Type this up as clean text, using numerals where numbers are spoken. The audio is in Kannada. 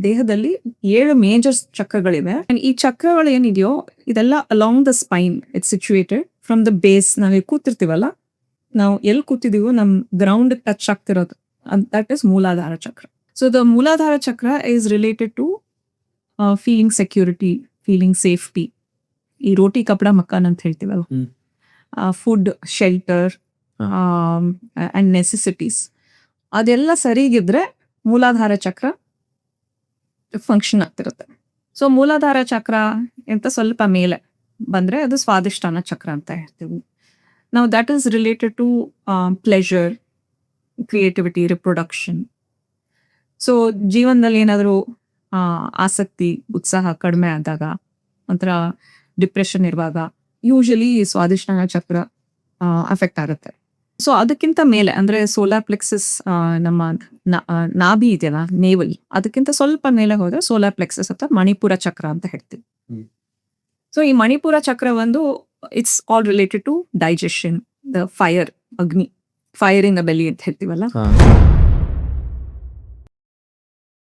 ದೇಹದಲ್ಲಿ 7 ಮೇಜರ್ ಚಕ್ರಗಳಿವೆ. And ಈ ಚಕ್ರಗಳು ಏನಿದೆಯೋ ಇದೆಲ್ಲ along the spine it's situated from the base. ನಾವು ಕೂತಿರ್ತೀವಲ್ಲ, ನಾವು ಎಲ್ಲಿ ಕೂತಿದೀವೋ ನಮ್ ಗ್ರೌಂಡ್ ಟಚ್ ಆಗ್ತಿರೋದು that is Muladhara chakra. So the Muladhara chakra is related to feeling security, feeling safety. ಈ ರೋಟಿ ಕಪಡ ಮಕಾನ್ ಅಂತ ಹೇಳ್ತೀವಲ್ಲ, ಫುಡ್, ಶೆಲ್ಟರ್ ಅಂಡ್ ನೆಸೆಸಿಟೀಸ್, ಅದೆಲ್ಲ ಸರಿಗಿದ್ರೆ ಮೂಲಾಧಾರ ಚಕ್ರ ಫಂಕ್ಷನ್ ಆಗ್ತಿರುತ್ತೆ. ಸೊ ಮೂಲಾಧಾರ ಚಕ್ರ ಎಂತ ಸ್ವಲ್ಪ ಮೇಲೆ ಬಂದ್ರೆ ಅದು ಸ್ವಾದಿಷ್ಟಾನ ಚಕ್ರ ಅಂತ ಹೇಳ್ತೀವಿ ನಾವು. That is related to pleasure, creativity, reproduction. So ಜೀವನದಲ್ಲಿ ಏನಾದರೂ ಆಸಕ್ತಿ, ಉತ್ಸಾಹ ಕಡಿಮೆ ಆದಾಗ, ಒಂಥರ ಡಿಪ್ರೆಷನ್ ಇರುವಾಗ ಯೂಶಲಿ ಸ್ವಾದಿಷ್ಟಾನ ಚಕ್ರ ಅಫೆಕ್ಟ್ ಆಗುತ್ತೆ. ಸೊ ಅದಕ್ಕಿಂತ ಮೇಲೆ ಅಂದ್ರೆ ಸೋಲಾರ್ ಪ್ಲೆಕ್ಸಸ್, ನಮ್ಮ ನಾಭಿ ಇದೆಯಲ್ಲ, ನೇವಲ್, ಅದಕ್ಕಿಂತ ಸ್ವಲ್ಪ ಮೇಲೆ ಹೋದ್ರೆ ಸೋಲಾರ್ ಪ್ಲೆಕ್ಸಸ್ ಅಥವಾ ಮಣಿಪುರ ಚಕ್ರ ಅಂತ ಹೇಳ್ತೀವಿ. ಸೊ ಈ ಮಣಿಪುರ ಚಕ್ರ ಒಂದು it's all related to digestion, the fire, ಅಗ್ನಿ, ಫೈರ್ ಇನ್ ದ ಬೆಲಿ ಅಂತ ಹೇಳ್ತೀವಲ್ಲ.